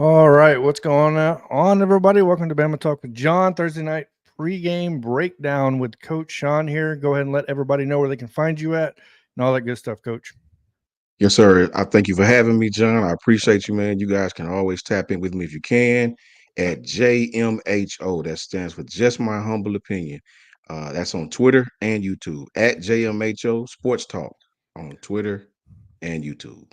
All right, what's going on, everybody? Welcome to Bama Talk with John. Thursday night pregame breakdown with Coach Sean here. Go ahead and let everybody know where they can find you at and all that good stuff, Coach. Yes, sir. I thank you for having me, John. I appreciate you, man. You guys can always tap in with me if you can at JMHO. That stands for Just My Humble Opinion. That's on Twitter and YouTube at JMHO Sports Talk on Twitter and YouTube.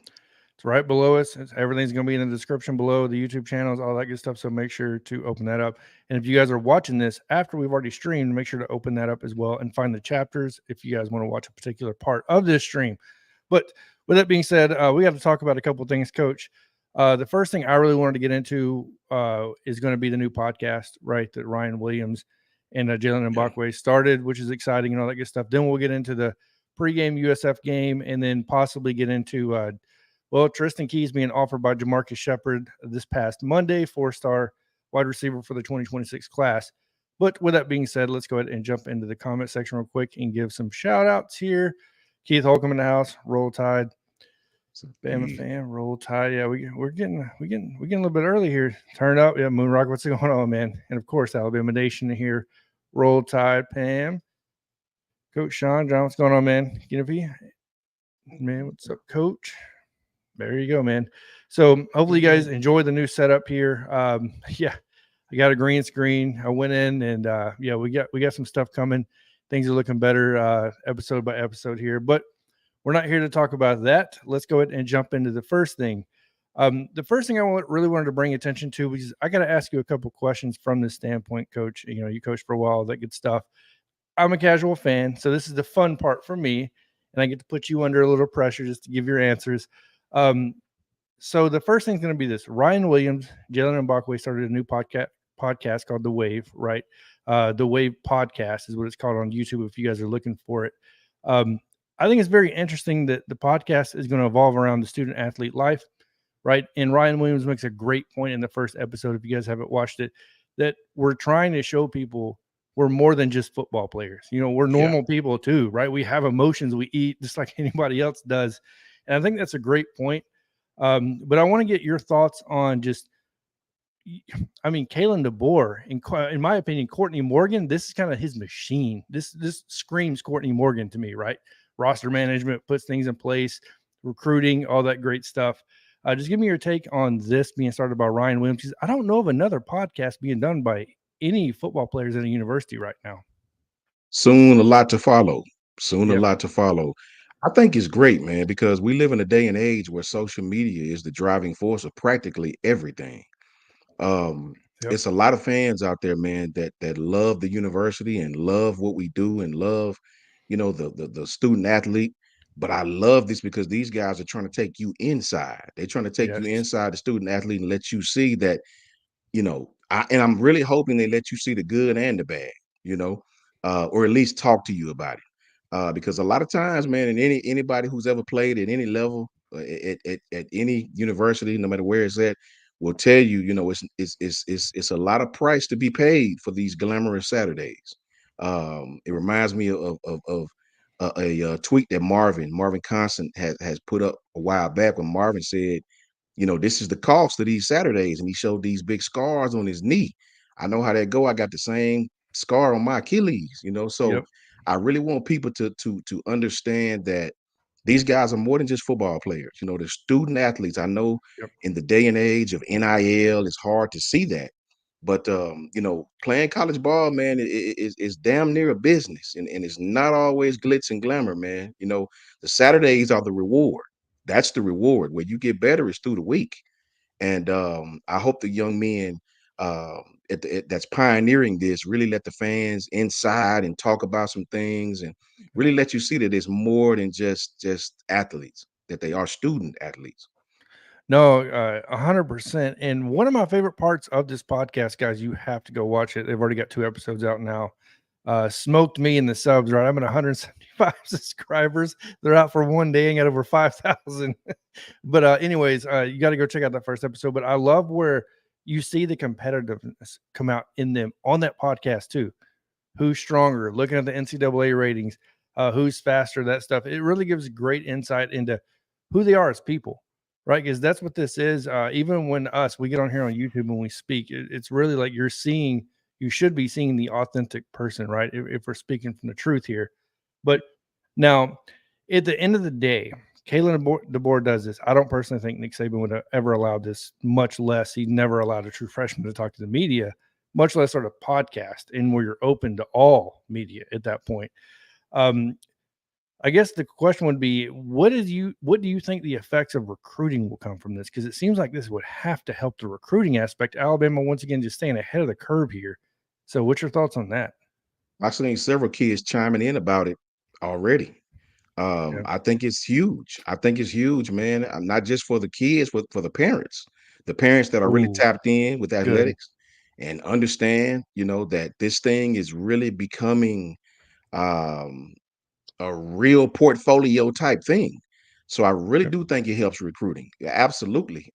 It's right below us. Everything's going to be in the description below, the YouTube channels, all that good stuff. So make sure to open that up. And if you guys are watching this after we've already streamed, make sure to open that up as well and find the chapters if you guys want to watch a particular part of this stream. But with that being said, we got to talk about a couple of things, Coach. The first thing I really wanted to get into is going to be the new podcast, right? That Ryan Williams and Jalen Yeah. Mbakwe started, which is exciting and all that good stuff. Then we'll get into the pregame USF game and then possibly get into Tristan Keys being offered by Jamarcus Shepard this past Monday, 4-star wide receiver for the 2026 class. But with that being said, let's go ahead and jump into the comment section real quick and give some shout outs here. Keith Holcomb in the house, Roll Tide. Bama fan, Roll Tide. Yeah, we're getting a little bit early here. Turn up, yeah. Moonrock, what's going on, man? And of course, Alabama Nation here. Roll Tide, Pam. Coach Sean, John, what's going on, man? Man, what's up, Coach? There you go, man. So hopefully you guys enjoy the new setup here. Yeah, I got a green screen. I went in and yeah, we got some stuff coming. Things are looking better episode by episode here, but we're not here to talk about that. Let's go ahead and jump into the first thing. The first thing really wanted to bring attention to, because I got to ask you a couple questions from this standpoint, Coach. You know, you coached for a while, that good stuff. I'm a casual fan, so this is the fun part for me, and I get to put you under a little pressure just to give your answers. Um, so the first thing's going to be this: Ryan Williams, Jalen Mbakwe started a new podcast called The Wave, right? The Wave Podcast is what it's called on YouTube if you guys are looking for it. I think it's very interesting that the podcast is going to evolve around the student athlete life, right? And Ryan Williams makes a great point in the first episode, if you guys haven't watched it, that we're trying to show people we're more than just football players. You know, we're Yeah. normal people too, right? We have emotions, we eat just like anybody else does. And I think that's a great point. But I want to get your thoughts on just, I mean, Kalen DeBoer, in my opinion, Courtney Morgan, this is kind of his machine. This screams Courtney Morgan to me, right? Roster management, puts things in place, recruiting, all that great stuff. Just give me your take on this being started by Ryan Williams, because I don't know of another podcast being done by any football players at a university right now. Soon a lot to follow. Soon a Yep. lot to follow. I think it's great, man, because we live in a day and age where social media is the driving force of practically everything. Um, Yep. it's a lot of fans out there, man, that love the university and love what we do and love, the student athlete. But I love this because these guys are trying to take you inside. They're trying to take you Yes. inside the student athlete and let you see that, I'm really hoping they let you see the good and the bad, you know, or at least talk to you about it. Because a lot of times, man, and anybody who's ever played at any level, at any university, no matter where it's at, will tell you, it's a lot of price to be paid for these glamorous Saturdays. It reminds me of a tweet that Marvin Constant has put up a while back when Marvin said, this is the cost of these Saturdays, and he showed these big scars on his knee. I know how that go. I got the same scar on my Achilles, so Yep. I really want people to understand that these guys are more than just football players. They're student athletes. I know Yep. in the day and age of NIL, it's hard to see that. But playing college ball, man, is damn near a business, and it's not always glitz and glamour, man. The Saturdays are the reward. That's the reward. Where you get better is through the week. And I hope the young men that's pioneering this really let the fans inside and talk about some things and really let you see that it's more than just athletes, that they are student athletes. No, 100%. And one of my favorite parts of this podcast, guys, you have to go watch it. They've already got 2 episodes out now. Smoked me in the subs, right? I'm at 175 subscribers. They're out for 1 day and got over 5,000. But anyways, you got to go check out that first episode. But I love where you see the competitiveness come out in them on that podcast too. Who's stronger? Looking at the NCAA ratings, who's faster, that stuff. It really gives great insight into who they are as people, right? Because that's what this is. Even when we get on here on YouTube and we speak, it's really like you should be seeing the authentic person, right? If we're speaking from the truth here. But now, at the end of the day, Kalen DeBoer does this. I don't personally think Nick Saban would have ever allowed this, much less he never allowed a true freshman to talk to the media, much less sort of podcast, and where you're open to all media at that point. Um, I guess the question would be, what do you think the effects of recruiting will come from this? Because it seems like this would have to help the recruiting aspect. Alabama, once again, just staying ahead of the curve here. So what's your thoughts on that? I've seen several kids chiming in about it already. Yeah. I think it's huge. I think it's huge, man. Not just for the kids, but for the parents that are really Oh, tapped in with good. athletics and understand, that this thing is really becoming um, a real portfolio type thing. So I really Yep. do think it helps recruiting. Yeah, absolutely.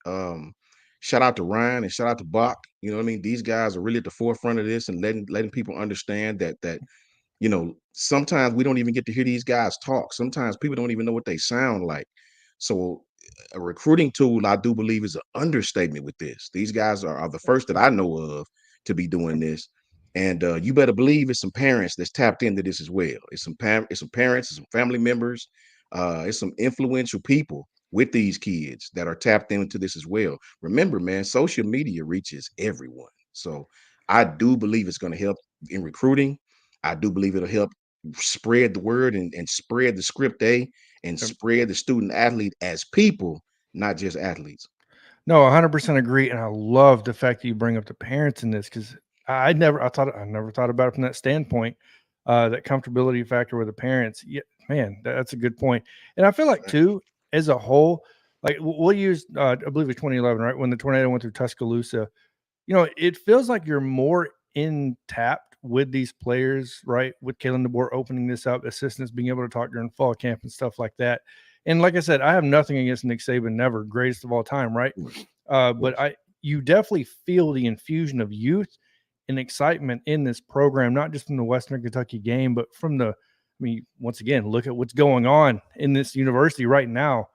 Shout out to Ryan and shout out to Bach. You know what I mean? These guys are really at the forefront of this and letting people understand that sometimes we don't even get to hear these guys talk. Sometimes people don't even know what they sound like. So a recruiting tool, I do believe, is an understatement with this. These guys are the first that I know of to be doing this. And you better believe it's some parents that's tapped into this as well. It's some parents, it's some family members, it's some influential people with these kids that are tapped into this as well. Remember, man, social media reaches everyone. So I do believe it's going to help in recruiting. I do believe it'll help spread the word and spread the script and Yep. spread the student athlete as people, not just athletes. No, 100% agree, and I love the fact that you bring up the parents in this because I never thought about it from that standpoint, that comfortability factor with the parents. Yeah, man, that's a good point. And I feel like too, as a whole, like we'll use, I believe it's 2011, right when the tornado went through Tuscaloosa. It feels like you're more in tapped with these players, right? With Kalen DeBoer opening this up, assistants being able to talk during fall camp and stuff like that. And like I said, I have nothing against Nick Saban, never greatest of all time, right? Of But course. you definitely feel the infusion of youth and excitement in this program, not just from the Western Kentucky game, but from once again, look at what's going on in this university right now.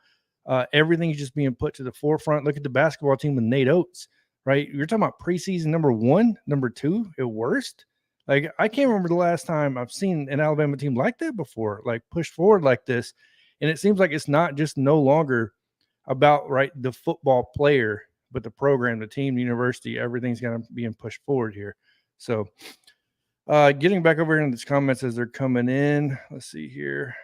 Everything's just being put to the forefront. Look at the basketball team with Nate Oates, right? You're talking about preseason number one, number two at worst. Like, I can't remember the last time I've seen an Alabama team like that before, like push forward like this. And it seems like it's not just no longer about, right, the football player, but the program, the team, the university, everything's going to be pushed forward here. So, getting back over into these comments as they're coming in. Let's see here.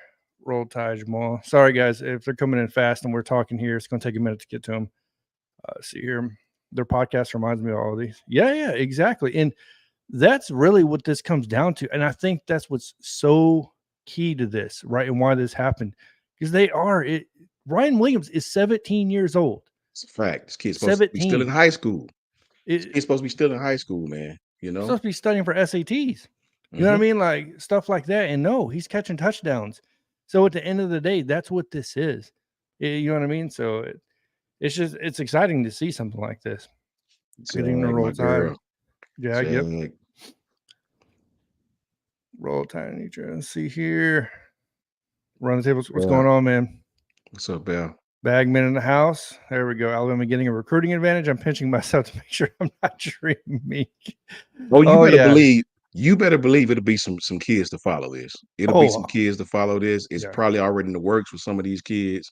Roll Tide Jamal. Sorry, guys, if they're coming in fast and we're talking here, it's going to take a minute to get to them. Let's see here. Their podcast reminds me of all of these. Yeah, exactly. And that's really what this comes down to. And I think that's what's so key to this, right? And why this happened. Because Ryan Williams is 17 years old. It's a fact. This kid's supposed to be still in 17. high school. This It, kid's supposed to be still in high school, man. You He's know? supposed to be studying for SATs. You know what I Hmm. mean? Like stuff like that. And no, he's catching touchdowns. So at the end of the day, that's what this is. You know what I mean? So it's exciting to see something like this. Good evening, Jack, Roll my Tide. girl. Jag, yep. Jack. Roll Tide. Let's see here. Run the tables. What's Yeah. going on, man? What's up, Bell? Bagman in the house. There we go. Alabama getting a recruiting advantage. I'm pinching myself to make sure I'm not dreaming. Oh, Oh yeah. you better believe it'll be some kids to follow this. It'll be some Oh kids to follow this. It's yeah. probably already in the works with some of these kids.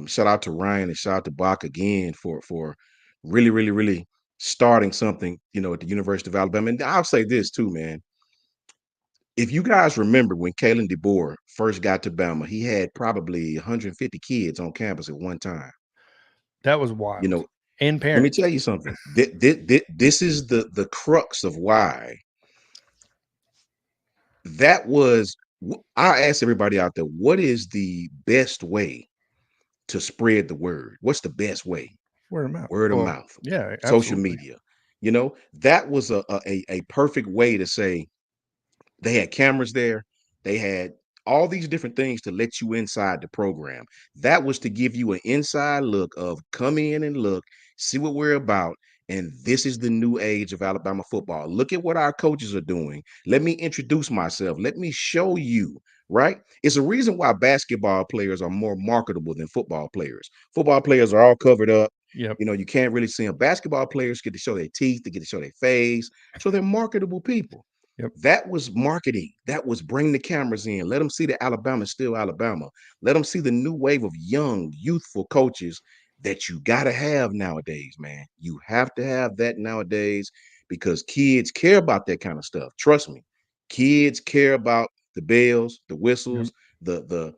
Shout out to Ryan and shout out to Bach again for really, really, really starting something, at the University of Alabama. And I'll say this too, man. If you guys remember when Kalen DeBoer first got to Bama, he had probably 150 kids on campus at one time. That was You wild. know, And let me parents. tell you something. This is the crux of why that was. I asked everybody out there, what is the best way to spread the word? What's the best way? Word of mouth. Word of Well, mouth, yeah, social absolutely. media. That was a perfect way to say they had cameras there. They had all these different things to let you inside the program. That was to give you an inside look of come in and look, see what we're about. And this is the new age of Alabama football. Look at what our coaches are doing. Let me introduce myself. Let me show you right? It's a reason why basketball players are more marketable than football players. Football players are all covered up. Yep. You know, you can't really see them. Basketball players get to show their teeth, they get to show their face. So they're marketable people. Yep. That was marketing. That was bring the cameras in. Let them see that Alabama is still Alabama. Let them see the new wave of young, youthful coaches that you got to have nowadays, man. You have to have that nowadays because kids care about that kind of stuff. Trust me. Kids care about the bells, the Yep. whistles, the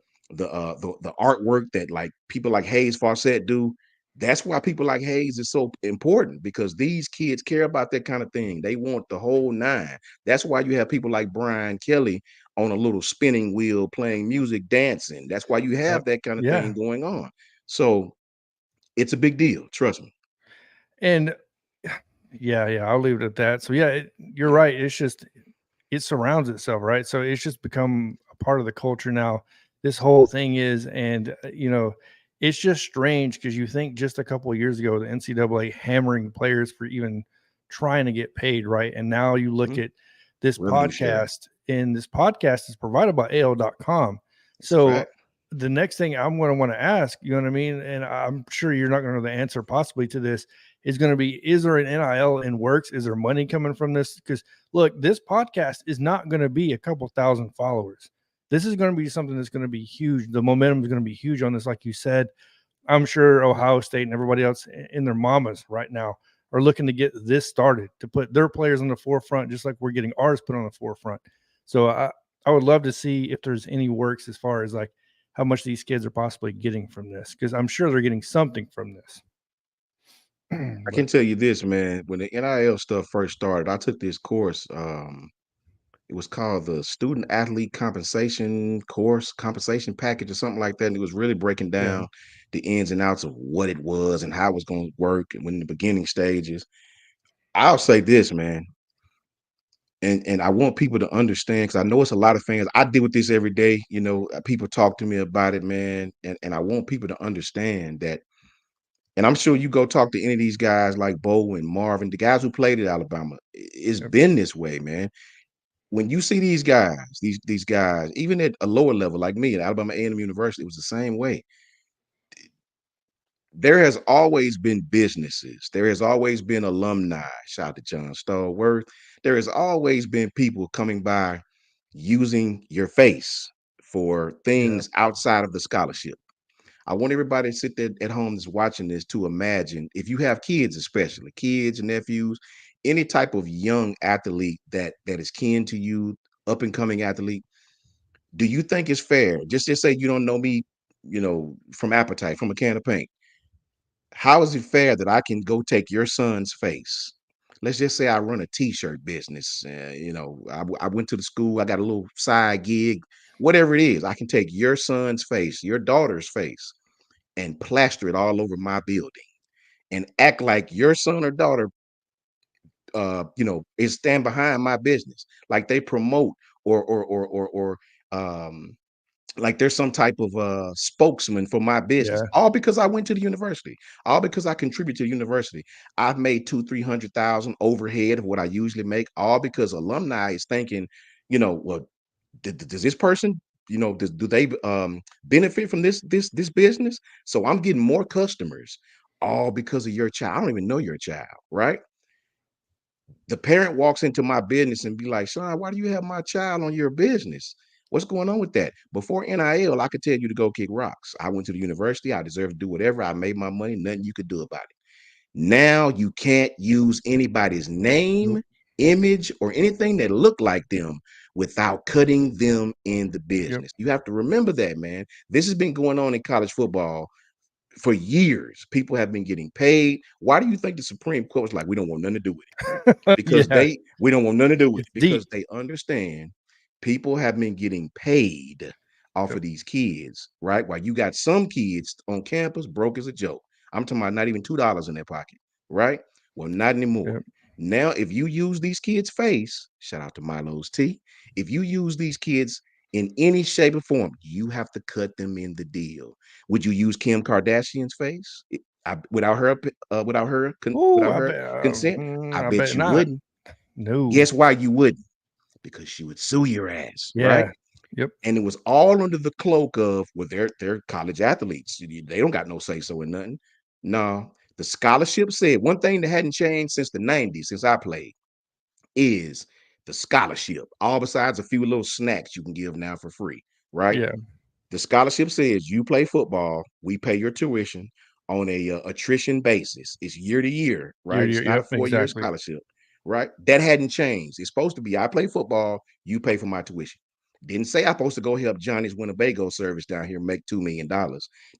artwork that like people like Hayes Fawcett do. That's why people like Hayes is so important because these kids care about that kind of thing. They want the whole nine. That's why you have people like Brian Kelly on a little spinning wheel playing music, dancing. That's why you Yep. have that kind of Yeah. thing going on. So it's a big deal. Trust me. And yeah, I'll leave it at that. So yeah, you're right. It's just it surrounds itself, right? So it's just become a part of the culture now. This whole thing is, and it's just strange because you think just a couple of years ago the NCAA hammering players for even trying to get paid, right? And now you look Mhm. at this Revenue sharing. podcast, and this podcast is provided by AL.com. It's a So fact. the next thing I'm going to want to ask, you know what I mean? And I'm sure you're not going to know the answer possibly to this is going to be, is there an NIL in works? Is there money coming from this? Because look, this podcast is not going to be a couple thousand followers. This is going to be something that's going to be huge. The momentum is going to be huge on this. Like you said, I'm sure Ohio State and everybody else in their mamas right now are looking to get this started to put their players on the forefront, just like we're getting ours put on the forefront. So I would love to see if there's any works as far as like how much these kids are possibly getting from this, because I'm sure they're getting something from this. I But can tell you this, man. When the NIL stuff first started, I took this course. It was called the Student Athlete Compensation Course, Compensation Package, or something like that. And it was really breaking yeah, down the ins and outs of what it was and how it was going to work and when in the beginning stages. I'll say this, man, and I want people to understand because I know it's a lot of fans. I deal with this every day. You know, people talk to me about it, man, and I want people to understand that. And I'm sure you go talk to any of these guys like Bo and Marvin, the guys who played at Alabama. It's yep, been this way, man. When you see these guys, these guys, even at a lower level like me at Alabama A&M University, it was the same way. There has always been businesses. There has always been alumni. Shout out to John Stallworth. There has always been people coming by using your face for yeah, things outside of the scholarship. I want everybody to sit there at home that's watching this to imagine if you have kids, especially kids and nephews, any type of young athlete that is kin to you, up and coming athlete. Do you think it's fair? Just say you don't know me, from appetite, from a can of paint. How is it fair that I can go take your son's face? Let's just say I run a t-shirt business. I went to the school. I got a little side gig, whatever it is. I can take your son's face, your daughter's face, and plaster it all over my building and act like your son or daughter is stand behind my business, like they promote or like there's some type of spokesman for my business, yeah, all because I went to the university, all because I contribute to the university. I've made 200,000-300,000 overhead of what I usually make, all because alumni is thinking, well, does this person, do they benefit from this business? So I'm getting more customers, all because of your child. I don't even know your child, right? The parent walks into my business and be like, "Son, why do you have my child on your business? What's going on with that?" Before NIL, I could tell you to go kick rocks. I went to the university. I deserve to do whatever. I made my money. Nothing you could do about it. Now you can't use anybody's name, nope, image, or anything that look like them without cutting them in the yep. business. You have to remember that, man. This has been going on in college football for years. People have been getting paid. Why do you think the Supreme Court was like, we don't want nothing to do with it? Because Yeah, we don't want nothing to do with it's it because deep. they understand people have been getting paid off Yep, of these kids, right? While you got some kids on campus broke as a joke. I'm talking about not even $2 in their pocket, right? Well, not anymore. yep, Now, if you use these kids' face, shout out to Milo's T. If you use these kids in any shape or form, you have to cut them in the deal. Would you use Kim Kardashian's face oh, without her consent? I I bet bet you not. wouldn't. No, Guess why you wouldn't? Because she would sue your ass, right? yeah, Yep. And it was all under the cloak of, well, they're college athletes. They don't got no say so in nothing. No, the scholarship said one thing that hadn't changed since the 90s, since I played, is the scholarship. All besides a few little snacks you can give now for free, right? Yeah. The scholarship says you play football, we pay your tuition on a attrition basis. It's year to year, right? It's not a Yep. 4 year Exactly. scholarship, right? That hadn't changed. It's supposed to be I play football, you pay for my tuition. Didn't say I'm supposed to go help Johnny's Winnebago service down here make $2 million.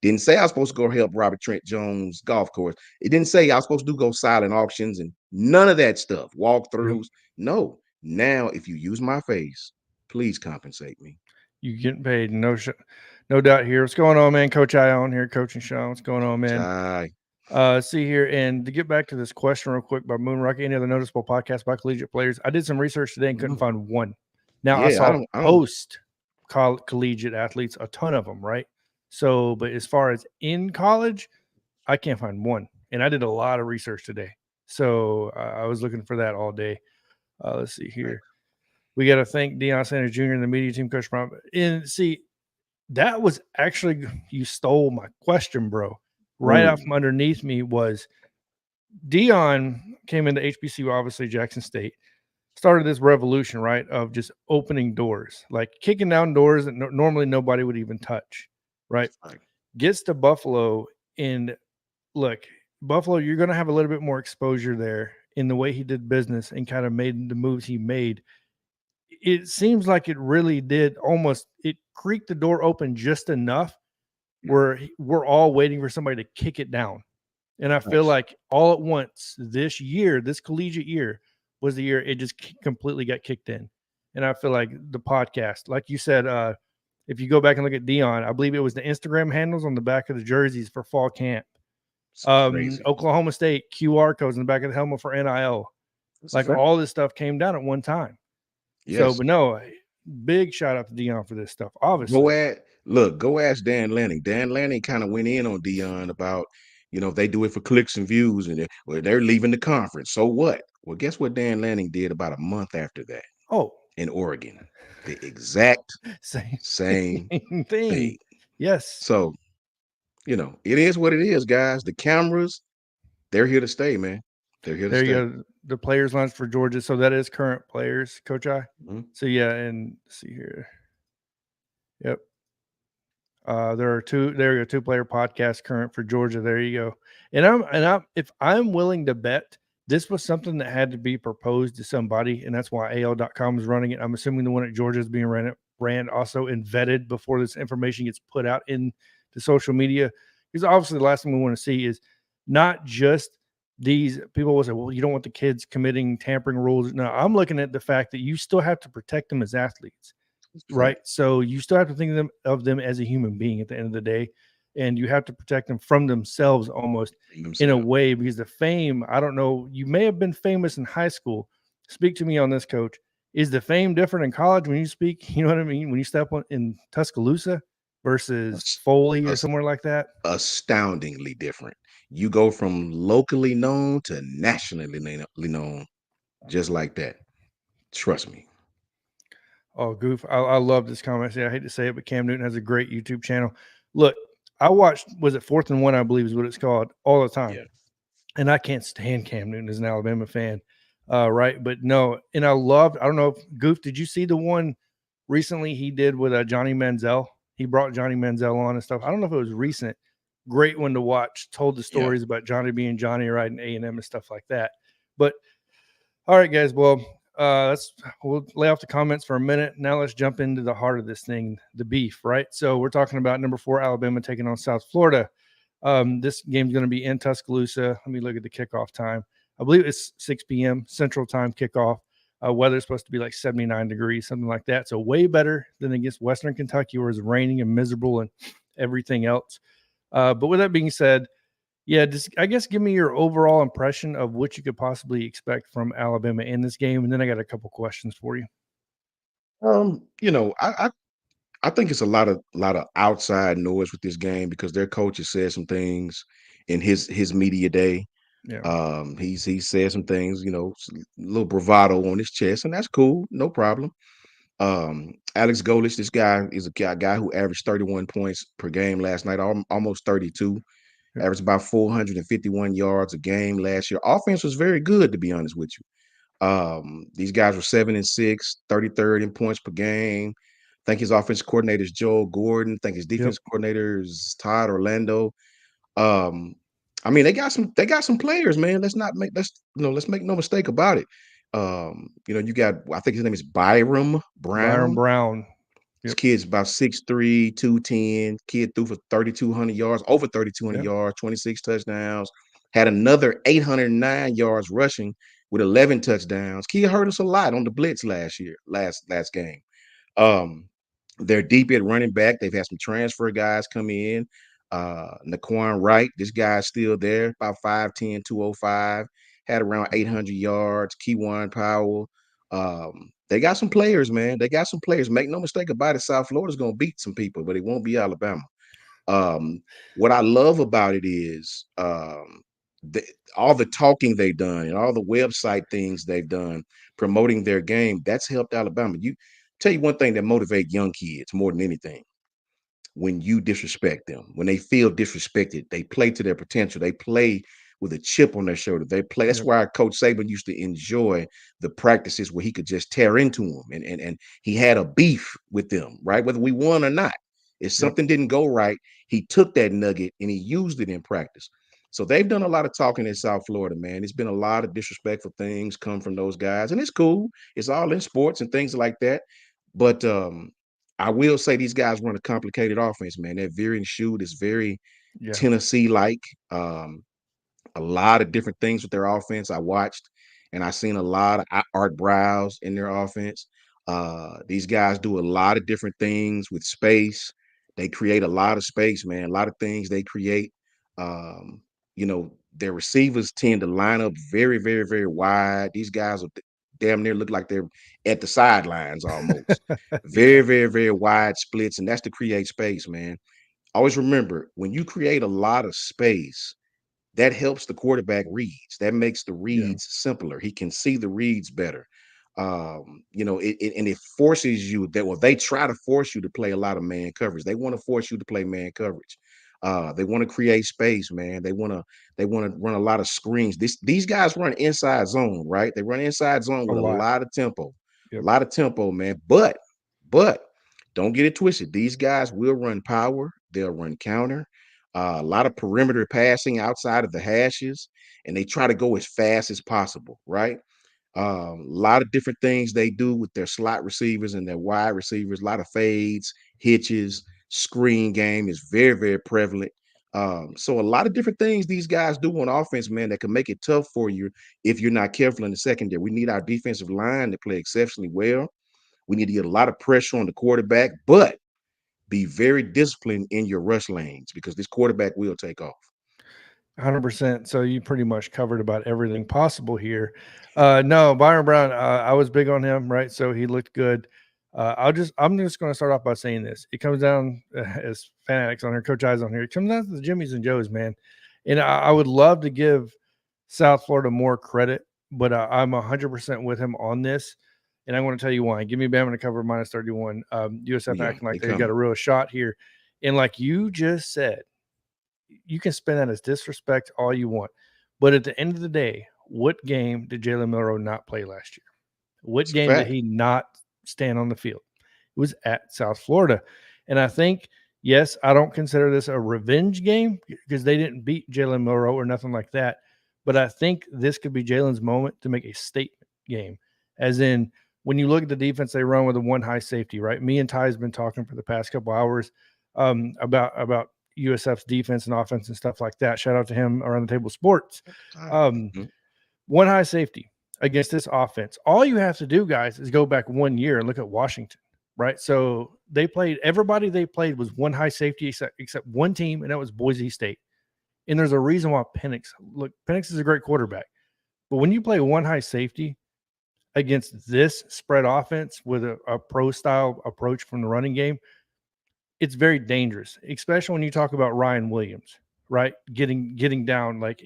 Didn't say I was supposed to go help Robert Trent Jones golf course. It didn't say I was supposed to go silent auctions and none of that stuff, Yep. walkthroughs. No. Now, if you use my face, please compensate me. You getting paid? No doubt here. What's going on, man? Coach Ion here, coaching Sean. What's going on, man? Chai. See here, and to get back to this question real quick by Moonrock, any other noticeable podcasts by collegiate players? I did some research today and couldn't find one. Now I Yeah, saw I don't. post collegiate athletes, a ton of them, right? So, but as far as in college, I can't find one. And I did a lot of research today, so I was looking for that all day. Let's see here. We got to thank Deion Sanders Jr. and the media team, Coach Brown. And see, that was actually, you stole my question, bro. Right out from underneath me was Deion came into HBCU, obviously Jackson State, started this revolution, right, of just opening doors, like kicking down doors that normally nobody would even touch, right? Right. Gets to Buffalo, and look, Buffalo, you're going to have a little bit more exposure there in the way he did business and kind of made the moves he made. It seems like it really did it creaked the door open just enough where we're all waiting for somebody to kick it down. And I feel Nice. like all at once this year, this collegiate year, was the year it just completely got kicked in. And I feel like the podcast, like you said, if you go back and look at Dion, I believe it was the Instagram handles on the back of the jerseys for fall camp. It's crazy. Oklahoma State QR codes in the back of the helmet for NIL. That's a Like fact. all this stuff came down at one time. So, Yes. but no, big shout out to Dion for this stuff. Go Obviously, at look, go ask Dan Lanning. Dan Lanning kind of went in on Dion about, they do it for clicks and views and they're leaving the conference. So what? Well, guess what Dan Lanning did about a month after that oh, in Oregon? The exact same, same same thing. thing. Yes. So, it is what it is, guys. The cameras, they're here to stay, man. They're here to There you stay. go. The players lunch for Georgia. So that is current players, Coach I. Mhm. So yeah, and see here. Yep. There are two player podcasts current for Georgia. There you go. And I'm if I'm willing to bet this was something that had to be proposed to somebody, and that's why AL.com is running it. I'm assuming the one at Georgia is being ran also and vetted before this information gets put out in the social media. Because obviously the last thing we want to see is not just these people will say, well, you don't want the kids committing tampering rules. No, I'm looking at the fact that you still have to protect them as athletes. That's a Right. fact. So you still have to think of them as a human being at the end of the day. And you have to protect them from themselves almost in a Themselves. way because the fame, I don't know, you may have been famous in high school. Speak to me on this, coach. Is the fame different in college when you speak? You know what I mean? When you step on in Tuscaloosa versus As- Foley or as- somewhere like that? Astoundingly different. You go from locally known to nationally known, just like that. Trust me. Oh, goof. I love this comment. I hate to say it, but Cam Newton has a great YouTube channel. Look, I watched, was it 4th and 1, I believe is what it's called, all the time. Yeah. And I can't stand Cam Newton as an Alabama fan, right? But no, and I don't know if Goof, did you see the one recently he did with Johnny Manziel? He brought Johnny Manziel on and stuff. I don't know if it was recent. Great one to watch. Told the Yeah. stories about Johnny being Johnny, riding A&M and stuff like that. But all right, guys. Well, we'll lay off the comments for a minute. Now let's jump into the heart of this thing, the beef, right? So we're talking about number 4 Alabama taking on South Florida. This game's going to be in Tuscaloosa. Let me look at the kickoff time. I believe it's 6 p.m. Central Time kickoff. Weather's supposed to be like 79 degrees, something like that. So way better than against Western Kentucky, where it's raining and miserable and everything else. But with that being said, yeah, just I guess give me your overall impression of what you could possibly expect from Alabama in this game, and then I got a couple questions for you. I think it's a lot of outside noise with this game because their coach has said some things in his media day. Yeah, He said some things, a little bravado on his chest, and that's cool, no problem. Alex Golich, this guy is a guy who averaged 31 points per game last night, almost 32. Yep. Averaged about 451 yards a game last year. Offense was very good, to be honest with you. These guys were 7-6, 33rd in points per game. I think his offensive coordinator is Joel Gordon. I think his Yep. defensive coordinator is Todd Orlando. Um, I mean, they got some players, man. Let's make no mistake about it. You got, I think his name is Byram Byron Brown. Brown. This Yep. kid's about 6'3", 210. Kid threw for 3,200 yards, over 3,200 Yep. yards, 26 touchdowns. Had another 809 yards rushing with 11 touchdowns. Kid hurt us a lot on the blitz last game. Um, they're deep at running back. They've had some transfer guys come in. Naquan Wright, this guy's still there, about 5'10", 205. Had around 800 yards. Keywan Powell. They got some players, man. They got some players. Make no mistake about it. South Florida's gonna beat some people, but it won't be Alabama. Um, what I love about it is the, all the talking they've done and all the website things they've done promoting their game. That's helped Alabama. You tell you one thing that motivate young kids more than anything: when you disrespect them, when they feel disrespected, they play to their potential. They play with a chip on their shoulder. They play. That's Yep. why Coach Saban used to enjoy the practices where he could just tear into them, and he had a beef with them, right? Whether we won or not, if Yep. something didn't go right, he took that nugget and he used it in practice. So they've done a lot of talking in South Florida, man. It's been a lot of disrespectful things come from those guys, and it's cool. It's all in sports and things like that. But I will say these guys run a complicated offense, man. That veer and shoot is very Yeah. Tennessee-like. A lot of different things with their offense. I watched and I seen a lot of Art Browse in their offense. These guys do a lot of different things with space. They create a lot of space, man. A lot of things they create. Um, their receivers tend to line up very, very, very wide. These guys will damn near look like they're at the sidelines almost. Very, Yeah. very, very wide splits, and that's to create space, man. Always remember, when you create a lot of space, that helps the quarterback reads. That makes the Yeah. reads simpler. He can see the reads better. And it forces you that, well, they try to force you to play a lot of man coverage. They want to force you to play man coverage. They want to create space, man. They want to run a lot of screens. These guys run inside zone, right? They run inside zone A with a lot. lot of tempo, a Yep. lot of tempo, man. But don't get it twisted. These guys will run power. They'll run counter. A lot of perimeter passing outside of the hashes, and they try to go as fast as possible, right? A lot of different things they do with their slot receivers and their wide receivers. A lot of fades, hitches, screen game is very, very prevalent. So a lot of different things these guys do on offense, man, that can make it tough for you if you're not careful in the secondary. We need our defensive line to play exceptionally well. We need to get a lot of pressure on the quarterback, but be very disciplined in your rush lanes because this quarterback will take off. 100%. So you pretty much covered about everything possible here. No, Byron Brown, I was big on him, right? So he looked good. I'm just going to start off by saying this. It comes down as fanatics on here, Coach Eyes on here. It comes down to the Jimmies and Joes, man. And I would love to give South Florida more credit, but I'm 100% with him on this. And I'm going to tell you why. Give me Bama to cover minus 31. USF Yeah, acting like they they got coming. a real shot here. And like you just said, you can spin that as disrespect all you want. But at the end of the day, what game did Jalen Milroe not play last year? What It's a game did fact. he not stand on the field? It was at South Florida. And I think, yes, I don't consider this a revenge game because they didn't beat Jalen Milroe or nothing like that. But I think this could be Jalen's moment to make a statement game. As in, when you look at the defense they run with a one high safety, right? Me and Ty's been talking for the past couple hours about USF's defense and offense and stuff like that. Shout out to him around the table sports. Um, Mhm. One high safety against this offense. All you have to do, guys, is go back 1 year and look at Washington, right? So everybody they played was one high safety except one team, and that was Boise State. And there's a reason why Penix is a great quarterback. But when you play one high safety against this spread offense with a pro style approach from the running game, it's very dangerous, especially when you talk about Ryan Williams, right? Getting down, like,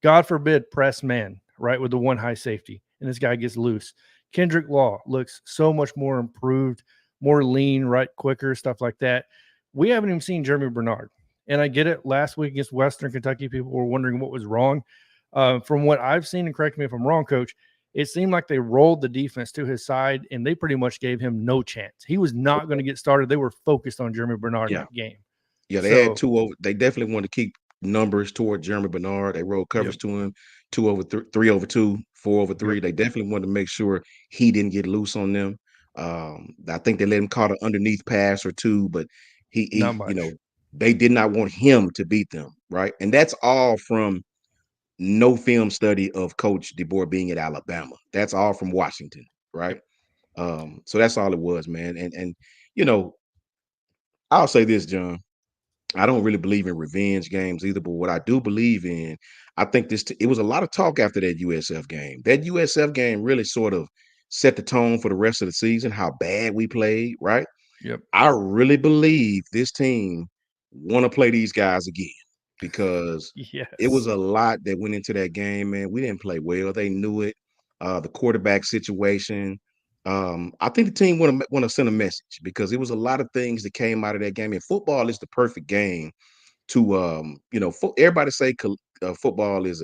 God forbid, press man, right, with the one high safety, and this guy gets loose. Kendrick Law looks so much more improved, more lean, right, quicker, stuff like that. We haven't even seen Jeremy Bernard. And I get it. Last week against Western Kentucky, people were wondering what was wrong. From what I've seen, and correct me if I'm wrong, Coach, it seemed like they rolled the defense to his side and they pretty much gave him no chance. He was not going to get started. They were focused on Jeremy Bernard in Yeah. that game. Yeah, they had So, 2 over they definitely wanted to keep numbers toward Jeremy Bernard. They rolled yep, coverage to him, 2 over 3 over 2, 4 over yep, 3. They definitely wanted to make sure he didn't get loose on them. I think they let him caught an underneath pass or 2, but not you know, much. they did not want him to beat them, right? And that's all from no film study of Coach DeBoer being at Alabama. That's all from Washington, right? Yep. So that's all it was, man. And you know, I'll say this, John. I don't really believe in revenge games either, but what I do believe in, I think it was a lot of talk after that USF game. That USF game really sort of set the tone for the rest of the season, how bad we played, right? Yep. I really believe this team want to play these guys again because it was Yes. a lot that went into that game, man. We didn't play well. They knew it. The quarterback situation. I think the team want to send a message because it was a lot of things that came out of that game. And football is the perfect game to everybody say football is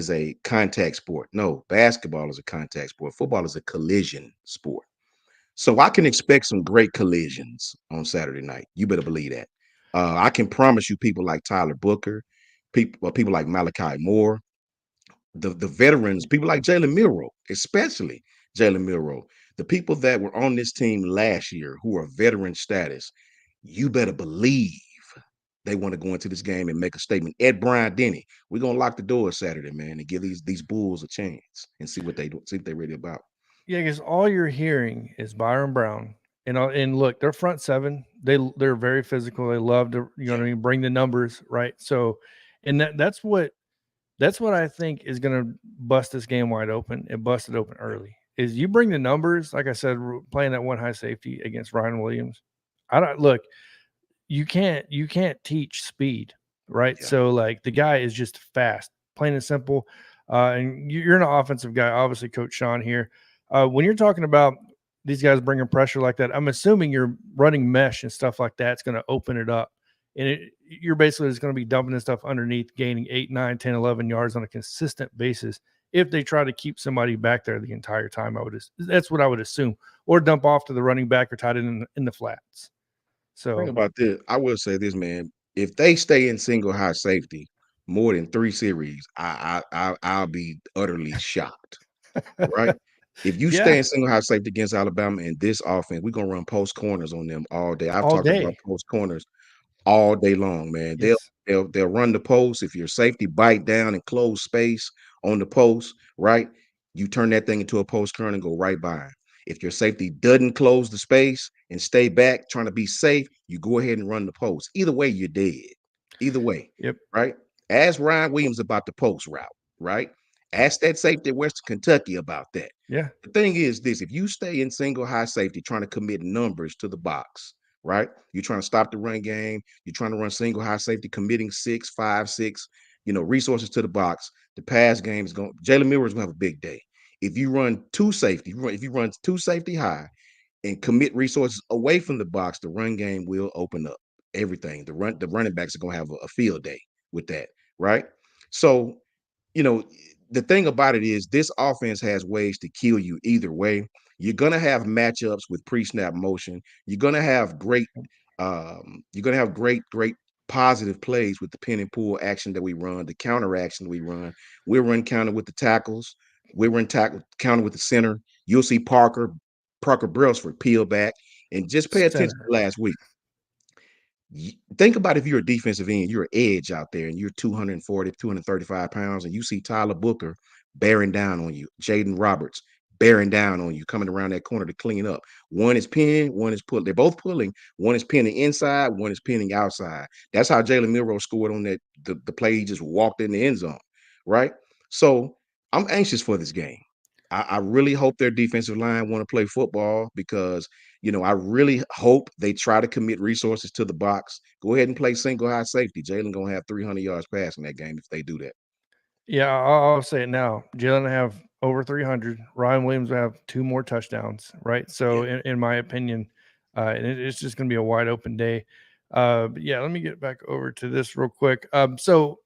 a contact sport. No, basketball is a contact sport. Football is a collision sport. So I can expect some great collisions on Saturday night. You better believe that. I can promise you people like Tyler Booker, people like Malachi Moore, the veterans, people like Jalen Milroe, especially Jalen Milroe, the people that were on this team last year who are veteran status, you better believe they want to go into this game and make a statement. Ed Bryant Denny, we're gonna lock the door Saturday, man, and give these Bulls a chance and see what they do, see what they're ready about. Yeah, because all you're hearing is Byron Brown. And look, their front seven, they're very physical. They love to, you know Yeah, what I mean, bring the numbers, right? So, and that's what I think is going to bust this game wide open. It busted open early. Is you bring the numbers, like I said, playing that one high safety against Ryan Williams. I don't look. You can't teach speed, right? yeah. So like the guy is just fast, plain and simple. And you're an offensive guy, obviously, Coach Sean here. When you're talking about these guys bringing pressure like that, I'm assuming you're running mesh and stuff like that. It's going to open it up, and you're basically just going to be dumping this stuff underneath, gaining 8, 9, 10, 11 yards on a consistent basis. If they try to keep somebody back there the entire time, that's what I would assume, or dump off to the running back or tight end in the flats. Think So about this. I will say this, man. If they stay in single high safety more than 3 series, I'll be utterly shocked. Right? If you stay yeah, in single high safety against Alabama in this offense, we're gonna run post corners on them all day. I've all talked about day. post corners all day long, man. Yes. They'll run the post. If your safety bite down and close space on the post, right? You turn that thing into a post corner and go right by him. If your safety doesn't close the space and stay back trying to be safe, you go ahead and run the post. Either way, you're dead. Either way, Yep. right? Ask Ryan Williams about the post route, right? Ask that safety at Western Kentucky about that. Yeah. The thing is this, if you stay in single high safety trying to commit numbers to the box, right? You're trying to stop the run game. You're trying to run single high safety, committing 6, 5, 6, resources to the box. The pass game is going. Jalen Miller is going to have a big day. If you run two safety, if you run two safety high and commit resources away from the box, the run game will open up everything. The running backs are going to have a field day with that, right? So you know, the thing about it is this offense has ways to kill you either way. You're gonna have matchups with pre-snap motion. You're gonna have great positive plays with the pin and pull action that we run, the counter action we run. We run counter with the tackles, we run tackle counter with the center. You'll see Parker Brailsford peel back and just pay attention Center. to last week. Think about if you're a defensive end, you're an edge out there and you're 240, 235 pounds, and you see Tyler Booker bearing down on you, Jaden Roberts bearing down on you, coming around that corner to clean up. One is pinning, one is pulling. They're both pulling. One is pinning inside, one is pinning outside. That's how Jalen Milroe scored on the play. He just walked in the end zone, right? So I'm anxious for this game. I really hope their defensive line want to play football because I really hope they try to commit resources to the box. Go ahead and play single high safety. Jalen gonna have 300 yards passing that game if they do that. Yeah, I'll say it now. Jalen have over 300. Ryan Williams will have 2 more touchdowns, right? So, Yeah. in my opinion, and it's just going to be a wide open day. But yeah, let me get back over to this real quick. So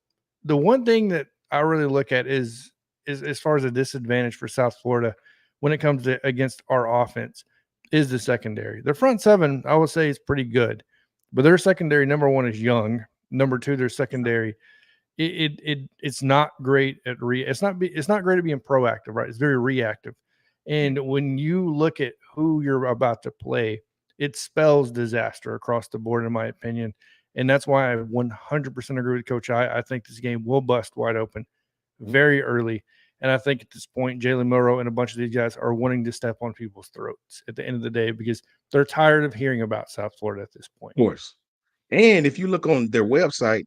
the one thing that I really look at is as far as a disadvantage for South Florida when it comes to against our offense is the secondary. Their front seven, I would say, is pretty good, but their secondary, number one, is young. Number two, their secondary it's not great at it's not great at being proactive, right? It's very reactive. Yeah. And when you look at who you're about to play, it spells disaster across the board, in my opinion. And that's why I 100% agree with Coach I think this game will bust wide open very early. And I think at this point, Jalen Milroe and a bunch of these guys are wanting to step on people's throats at the end of the day because they're tired of hearing about South Florida at this point. Of course. And if you look on their website,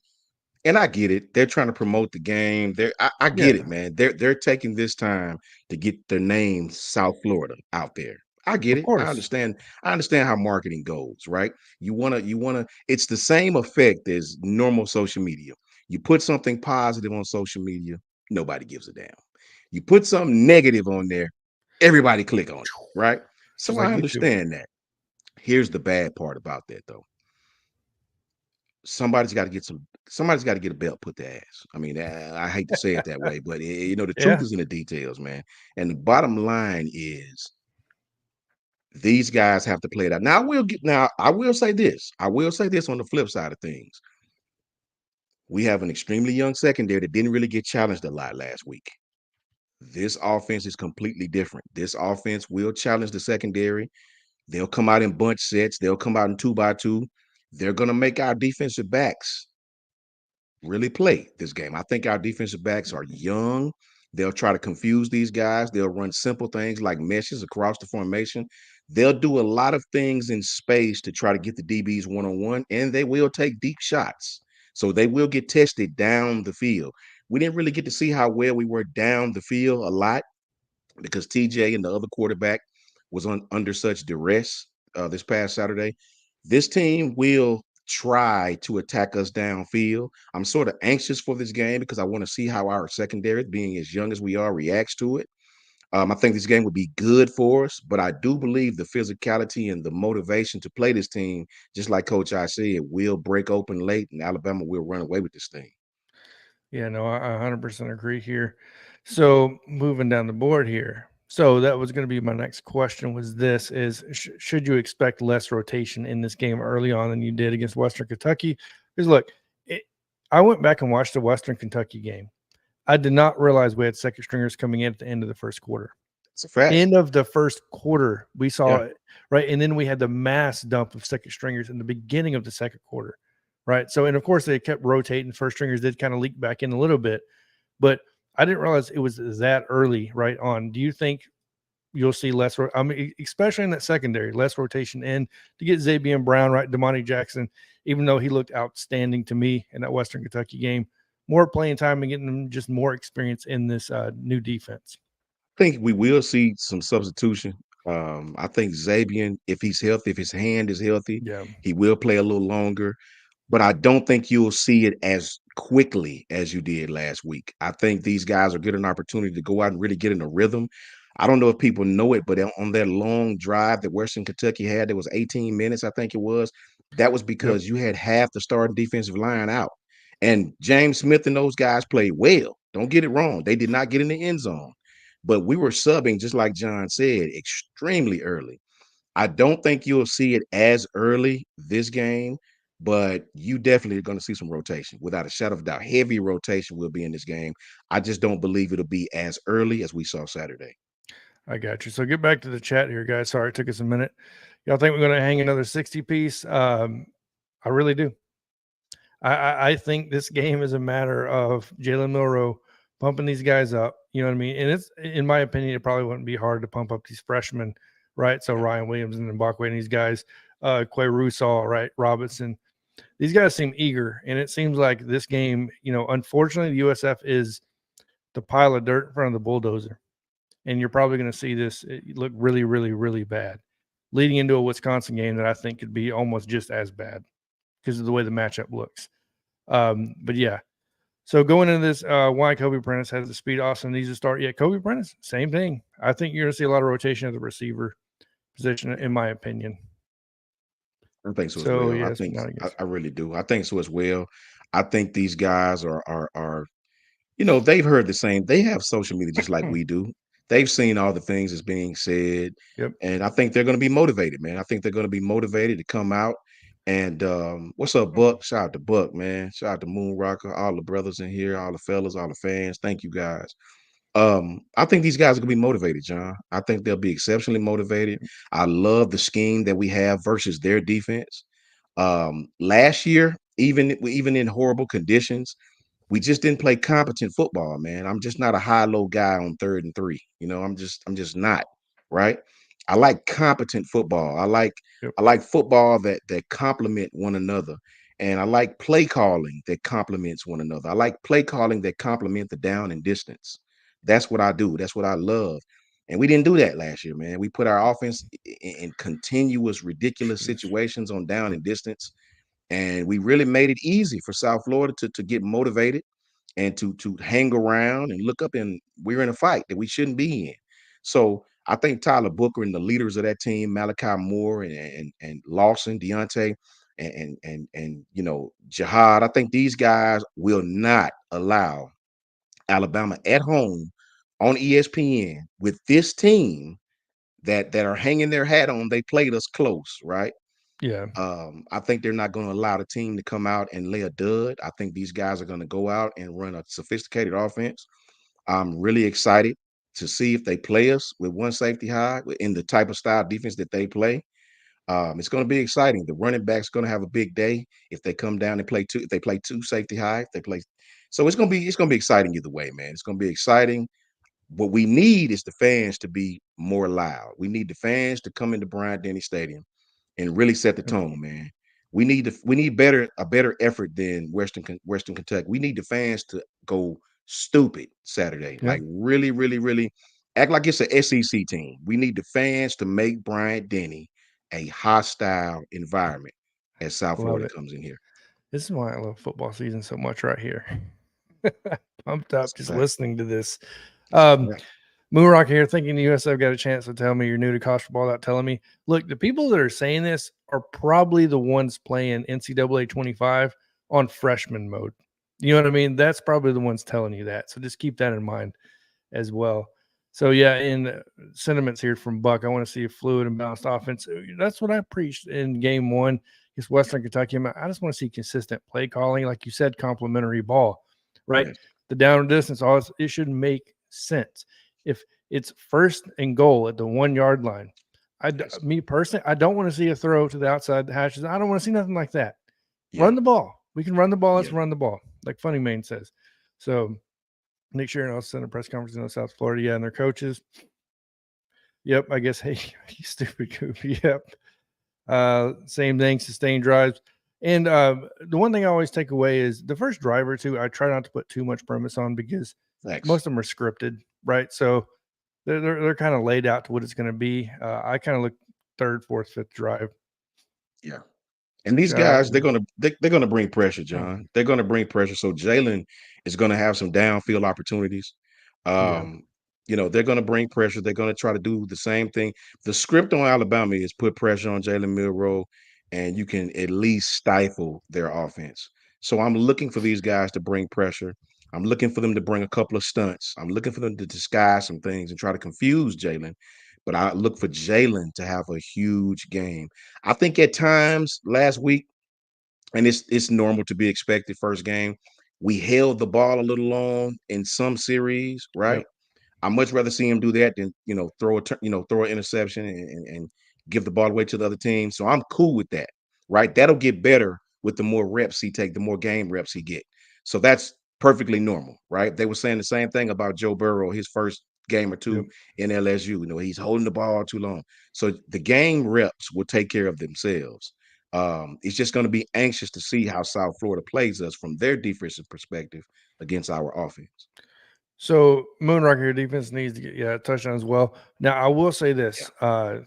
and I get it, they're trying to promote the game. I get it, Yeah, man. They're taking this time to get their name South Florida out there. I get of it. I course. understand. I understand how marketing goes, right? You wanna. It's the same effect as normal social media. You put something positive on social media, nobody gives a damn. You put something negative on there, everybody click on it, right? Just So like I YouTube. understand that. Here's the bad part about that, though. Somebody's got to get a belt put their ass. I mean, I hate to say it that way, but the truth Yeah. is in the details, man. And the bottom line is these guys have to play it out. Now I will say this. I will say this on the flip side of things. We have an extremely young secondary that didn't really get challenged a lot last week. This offense is completely different. This offense will challenge the secondary. They'll come out in bunch sets. They'll come out in 2 by 2. They're gonna make our defensive backs really play this game. I think our defensive backs are young. They'll try to confuse these guys. They'll run simple things like meshes across the formation. They'll do a lot of things in space to try to get the DBs one on one, and they will take deep shots. So they will get tested down the field. We didn't really get to see how well we were down the field a lot because TJ and the other quarterback was under such duress this past Saturday. This team will try to attack us downfield. I'm sort of anxious for this game because I want to see how our secondary, being as young as we are, reacts to it. I think this game would be good for us, but I do believe the physicality and the motivation to play this team, just like Coach I said, will break open late, and Alabama will run away with this thing. Yeah, no, I 100% agree here. So moving down the board here. So that was going to be my next question was this is should you expect less rotation in this game early on than you did against Western Kentucky? Because look, I went back and watched the Western Kentucky game. I did not realize we had second stringers coming in at the end of the first quarter. It's a fact. End of the first quarter, we saw Yeah. it, right? And then we had the mass dump of second stringers in the beginning of the second quarter, right? So, and of course, they kept rotating. First stringers did kind of leak back in a little bit, but I didn't realize it was that early, right on. Do you think you'll see less? I mean, especially in that secondary, less rotation in to get Xavier Brown, right? Damani Jackson, even though he looked outstanding to me in that Western Kentucky game, more playing time and getting them just more experience in this new defense. Think we will see some substitution. I think Zabian, if he's healthy, if his hand is healthy, Yeah. he will play a little longer. But I don't think you'll see it as quickly as you did last week. I think these guys are getting an opportunity to go out and really get in a rhythm. I don't know if people know it, but on that long drive that Western Kentucky had, that was 18 minutes, I think it was. That was Yep. because you had half the starting defensive line out. And James Smith and those guys played well. Don't get it wrong. They did not get in the end zone. But we were subbing, just like John said, extremely early. I don't think you'll see it as early this game, but you definitely are going to see some rotation. Without a shadow of a doubt, heavy rotation will be in this game. I just don't believe it'll be as early as we saw Saturday. I got you. So get back to the chat here, guys. Sorry, it took us a minute. Y'all think we're going to hang another 60 piece? I really do. I think this game is a matter of Jalen Milroe pumping these guys up. You know what I mean? And it's, in my opinion, it probably wouldn't be hard to pump up these freshmen, right? So Yeah. Ryan Williams and Mbakwe and these guys, Quay Rusall, right? Robinson. These guys seem eager. And it seems like this game, unfortunately, the USF is the pile of dirt in front of the bulldozer. And you're probably going to see this look really, really, really bad leading into a Wisconsin game that I think could be almost just as bad because of the way the matchup looks. But yeah, So going into this, why Kobe Prentice has the speed Austin needs to start. Yeah, Kobe Prentice, same thing. I think you're going to see a lot of rotation at the receiver position, Yeah, in my opinion. I think so as So well. yes, not against. I really do. I think so as well. I think these guys are you know, they've heard the same. They have social media just like we do. They've seen all the things that's being said, Yep. and I think they're going to be motivated, man. I think they're going to be motivated to come out. And what's up, Buck? Shout out to Buck, man. Shout out to Moon Rocker, all the brothers in here, all the fellas, all the fans. Thank you guys. I think these guys are gonna be motivated, John. I think they'll be exceptionally motivated. I love the scheme that we have versus their defense. Last year, even in horrible conditions, we just didn't play competent football, man. I'm just not a high-low guy on 3rd and 3. You know, I'm just not, right? I like competent football. Yep. I like football that complement one another. And I like play calling that complements one another. I like play calling that complement the down and distance. That's what I do. That's what I love. And we didn't do that last year, man. We put our offense in continuous, ridiculous Jeez. situations on down and distance. And we really made it easy for South Florida to get motivated and to hang around and look up, and we're in a fight that we shouldn't be in. So I think Tyler Booker and the leaders of that team, Malachi Moore and Lawson, Deontay, and you know, Jihad, I think these guys will not allow Alabama at home on ESPN with this team that are hanging their hat on. They played us close, right? Yeah. I think they're not going to allow the team to come out and lay a dud. I think these guys are going to go out and run a sophisticated offense. I'm really excited to see if they play us with one safety high in the type of style defense that they play. It's going to be exciting. The running back's going to have a big day if they come down and play two. If they play two safety high, if they play, so it's going to be exciting either way, man. It's going to be exciting. What we need is the fans to be more loud. We need the fans to come into Bryant-Denny Stadium and really set the Yep. tone, man. We need better effort than Western Kentucky. We need the fans to go stupid Saturday, Yeah. like really, really, really act like it's an SEC team. We need the fans to make Bryant Denny a hostile environment as South Love Florida it. comes in here. This is why I love football season so much right here. Pumped That's up a just fact. listening to this. That's a Um, fact. Moonrock here, thinking the USF got a chance to tell me you're new to college football without telling me. Look, the people that are saying this are probably the ones playing NCAA 25 on freshman mode. You know what I mean? That's probably the ones telling you that. So just keep that in mind as well. So yeah, in sentiments here from Buck, I want to see a fluid and balanced offense. That's what I preached in game one against Western Kentucky. I just want to see consistent play calling, like you said, complimentary ball, right? Yes. The down and distance, all this, it should make sense. If it's 1st and goal at the 1 yard line, Yes. me personally, I don't want to see a throw to the outside the hashes. I don't want to see nothing like that. Yeah. Run the ball. We can run the ball. Let's Yeah. run the ball, like Funny Main says. So Nick Sherrill sent a press conference in South Florida. Yeah, and their coaches. Yep, I guess. Hey, you stupid goofy. Yep. Same thing. Sustained drives. And the one thing I always take away is the first drive or two. I try not to put too much premise on because most Thanks. of them are scripted, right? So they're kind of laid out to what it's going to be. I kind of look third, fourth, fifth drive. Yeah. And these Shout out guys, to them. they're gonna bring pressure, John. They're gonna bring pressure. So Jalen is gonna have some downfield opportunities. Yeah. Um, you know, they're gonna bring pressure. They're gonna try to do the same thing. The script on Alabama is put pressure on Jalen Milroe, and you can at least stifle their offense. So I'm looking for these guys to bring pressure. I'm looking for them to bring a couple of stunts. I'm looking for them to disguise some things and try to confuse Jalen. But I look for Jalen to have a huge game. I think at times last week, and it's normal to be expected first game, we held the ball a little long in some series, right? Yep. I much rather see him do that than throw an interception and give the ball away to the other team. So I'm cool with that, right? That'll get better with the more reps he take, the more game reps he get. So that's perfectly normal, right? They were saying the same thing about Joe Burrow, his first game or Yep. two in LSU. You know, he's holding the ball too long. So the game reps will take care of themselves. It's just going to be anxious to see how South Florida plays us from their defensive perspective against our offense. So Moonrock here defense needs to get a touchdown as well. Now I will say Yeah. this.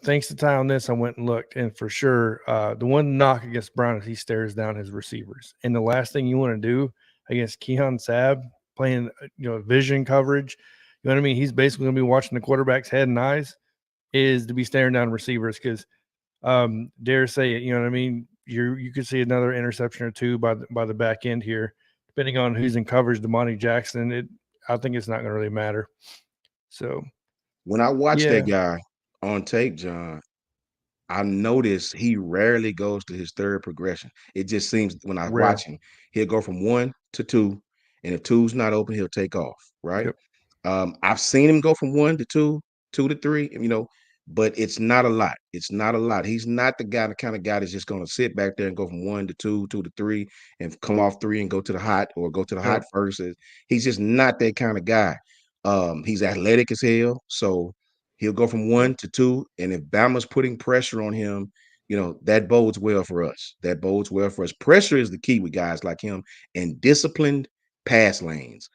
Thanks to Ty on this, I went and looked, and for sure, the one knock against Brown is he stares down his receivers. And the last thing you want to do against Keon Sabb playing, vision coverage. You know what I mean? He's basically going to be watching the quarterback's head and eyes, is to be staring down receivers because dare say it, you know what I mean? You could see another interception or two by the back end here, depending on who's in coverage. Demani Jackson, I think it's not going to really matter. So When I watch yeah, that guy on tape, John, I notice he rarely goes to his third progression. It just seems when I rare. watch him, he'll go from 1 to 2, and if two's not open, he'll take off, right? Yep. I've seen him go from 1 to 2, 2 to 3, but it's not a lot. It's not a lot. He's not the kind of guy that's just gonna sit back there and go from 1 to 2, 2 to 3, and come off 3 and go to the hot or go to the hot Nope. first. He's just not that kind of guy. He's athletic as hell, so he'll go from Yep. 1 to 2, and if Bama's putting pressure on him, that bodes well for us. That bodes well for us. Pressure is the key with guys like him, and disciplined pass lanes.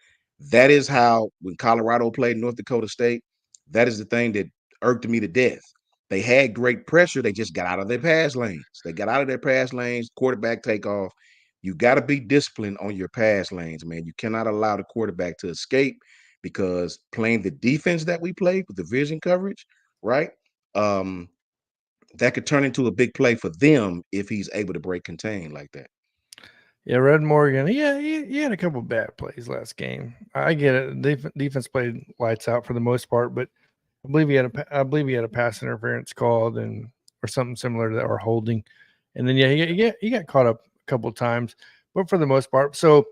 That is how, when Colorado played North Dakota State, that is the thing that irked me to death. They had great pressure. They just got out of their pass lanes. They got out of their pass lanes, quarterback takeoff. You got to be disciplined on your pass lanes, man. You cannot allow the quarterback to escape, because playing the defense that we played with the vision coverage, right? Um, that could turn into a big play for them if he's able to break contain like that. Yeah, Red Morgan. Yeah, he had a couple bad plays last game. I get it. Defense played lights out for the most part, but I believe he had a pass interference called or something similar to that, or holding, and then he got caught up a couple of times, but for the most part. So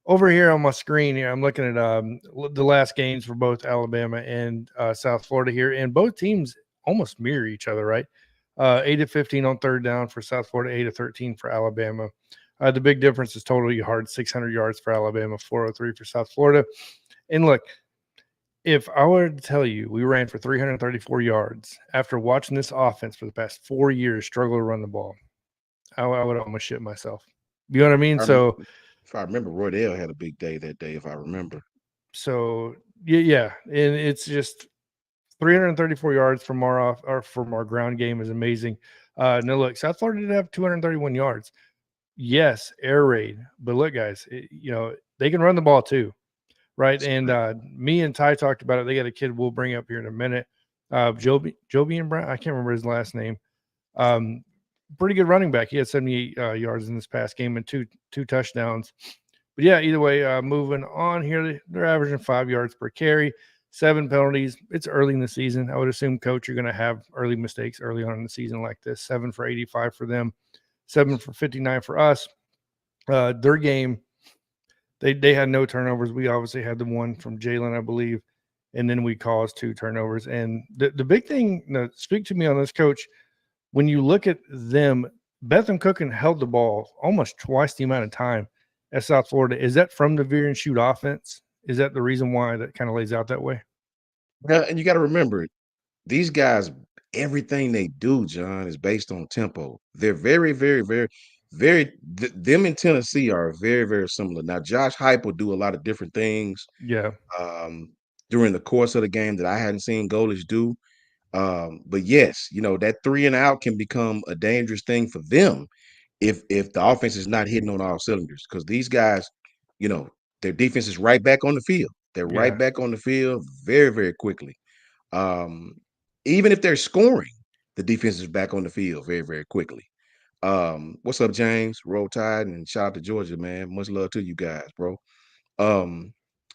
over here on my screen here, I'm looking at the last games for both Alabama and South Florida here, and both teams almost mirror each other, right? 8 of 15 on third down for South Florida, 8 of 13 for Alabama. The big difference is total yards: 600 yards for Alabama, 403 for South Florida. And look, if I were to tell you we ran for 334 yards after watching this offense for the past 4 years struggle to run the ball, I would almost shit myself. You know what I mean? I remember, if I remember, Roydell had a big day that day, if I remember. So yeah, and it's just 334 yards from our ground game is amazing. Now look, South Florida did have 231 yards. Yes, air raid, but look, guys, they can run the ball too, right? That's And right. me and Ty talked about it. They got a kid we'll bring up here in a minute, Joby and Brown. I can't remember his last name. Um, Pretty good running back. He had 78 yards in this past game and two touchdowns. But yeah, either way, moving on here, they're averaging 5 yards per carry, 7 penalties. It's early in the season. I would assume, Coach, you're going to have early mistakes early on in the season like this. 7 for 85 for them, 7 for 59 for us. Their game, they had no turnovers. We obviously had the one from Jalen, I believe, and then we caused 2 turnovers. And the big thing, speak to me on this, Coach. When you look at them, Betham Cookin held the ball almost twice the amount of time as South Florida. Is that from the veer and shoot offense? Is that the reason why that kind of lays out that way? Yeah, and you got to remember, these guys, everything they do, John, is based on tempo. They're very, very, very, very. Them in Tennessee are very, very similar. Now, Josh Hype will do a lot of different things Yeah, um, during the course of the game that I hadn't seen Golish do. But yes, that 3 and out can become a dangerous thing for them if the offense is not hitting on all cylinders, because these guys, you know, their defense is right back on the field. They're right yeah. back on the field very, very quickly. Um, Even if they're scoring, the defense is back on the field very, very quickly. What's up, James? Roll Tide, and shout out to Georgia, man. Much love to you guys, bro. Um,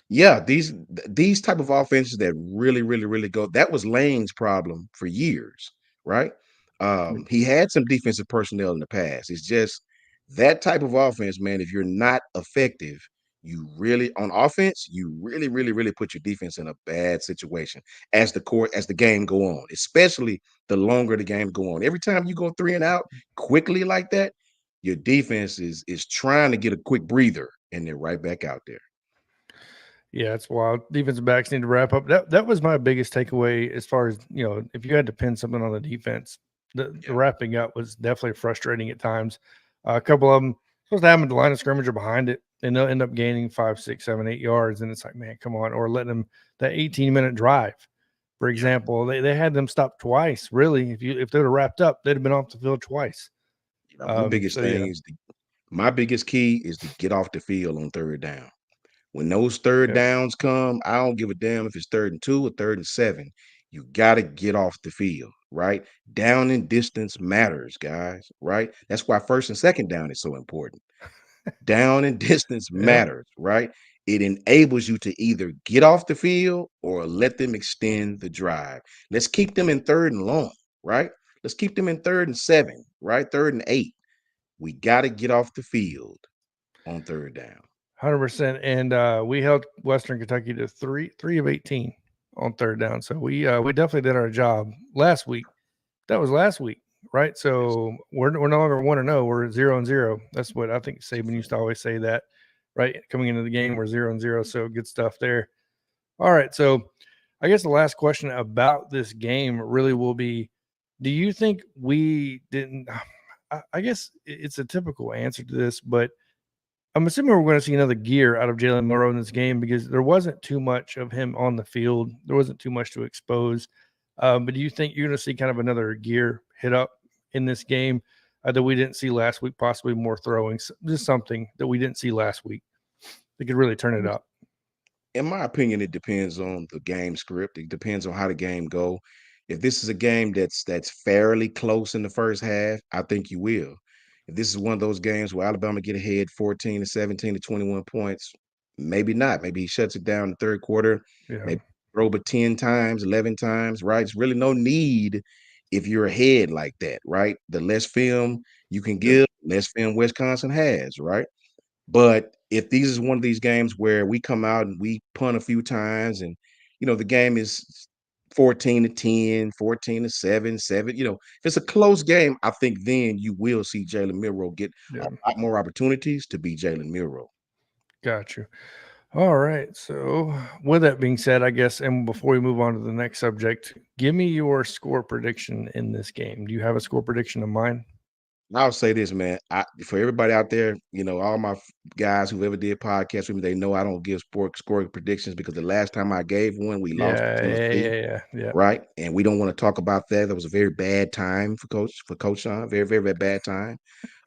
yeah, these type of offenses that really, really, really go. That was Lane's problem for years, right? He had some defensive personnel in the past. It's just that type of offense, man. If you're not effective, you really on offense, you really, really, really put your defense in a bad situation as the game go on, especially the longer the game go on. Every time you go 3 and out quickly like that, your defense is trying to get a quick breather, and they're right back out there. Yeah, it's wild. Defensive backs need to wrap up. That was my biggest takeaway as far as, if you had to pin something on the defense, the Yeah. wrapping up was definitely frustrating at times. A couple of them supposed to have them at the line of scrimmage or behind it, and they'll end up gaining 5, 6, 7, 8 yards. And it's like, man, come on. Or letting them that 18-minute drive, for Yeah. example. They had them stop twice, really. If they would have wrapped up, they'd have been off the field twice. The biggest So yeah. things My biggest key is to get off the field on third down. When those third Yep. downs come, I don't give a damn if it's 3rd and 2 or 3rd and 7. You got to get off the field, right? Down and distance matters, guys, right? That's why first and second down is so important. Down and distance Yep. matters, right? It enables you to either get off the field or let them extend the drive. Let's keep them in 3rd and long, right? Let's keep them in 3rd and 7, right? 3rd and 8. We got to get off the field on third down. 100%. And we held Western Kentucky to three of 18 on third down. So we definitely did our job last week. That was last week, right? So we're no longer 1-0. We're 0-0. That's what I think Saban used to always say that, right? Coming into the game, we're 0-0. So good stuff there. All right. So I guess the last question about this game really will be, do you think we didn't I guess it's a typical answer to this, but I'm assuming we're going to see another gear out of Jalen Milroe in this game because there wasn't too much of him on the field. There wasn't too much to expose. But do you think you're going to see kind of another gear hit up in this game that we didn't see last week? Possibly more throwing, just something that we didn't see last week that could really turn it up. In my opinion, it depends on the game script. It depends on how the game go. If this is a game that's fairly close in the first half, I think you will. If this is one of those games where Alabama get ahead 14 to 17 to 21 points, maybe not. Maybe he shuts it down in the third quarter, Yeah. maybe throw it 10 times, 11 times, right? It's really no need if you're ahead like that, right? The less film you can Yep. give, less film Wisconsin has, right? But if these is one of these games where we come out and we punt a few times and the game is 14 to 10, 14 to 7, 7, if it's a close game, I think then you will see Jalen Milroe get Yeah. a lot more opportunities to be Jalen Milroe. Got you. All right. So, with that being said, I guess, and before we move on to the next subject, give me your score prediction in this game. Do you have a score prediction in mind? I'll say this, man. For everybody out there, all my guys who ever did podcasts with me, they know I don't give sport scoring predictions because the last time I gave one, we lost to Yeah, yeah, Tennessee. yeah, yeah, yeah. Right? And we don't want to talk about that. That was a very bad time for Coach Sean. Very, very, very bad time.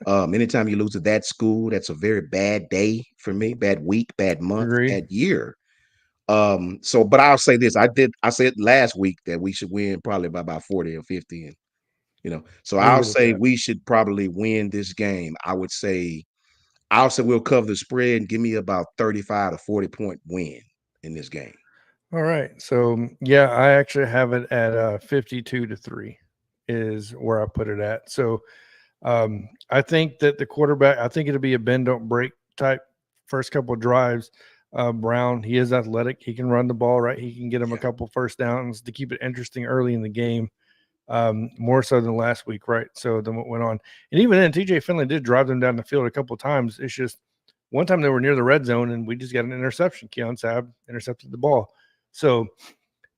Anytime you lose to that school, that's a very bad day for me, bad week, bad month, Agree. bad year. But I'll say this. I said last week that we should win probably by about 40 or 50. And so Leave I'll it at say that. we should probably win this game. I'll say we'll cover the spread and give me about 35 to 40 point win in this game. All right. So, yeah, I actually have it at 52-3 is where I put it at. So, I think that the quarterback, I think it'll be a bend don't break type first couple of drives. Brown, he is athletic. He can run the ball, right? He can get him a Yeah. couple first downs to keep it interesting early in the game, more so than last week, right? So than what went on. And even then, TJ Finley did drive them down the field a couple of times. It's just one time they were near the red zone and we just got an interception. Keon Sabb intercepted the ball. So,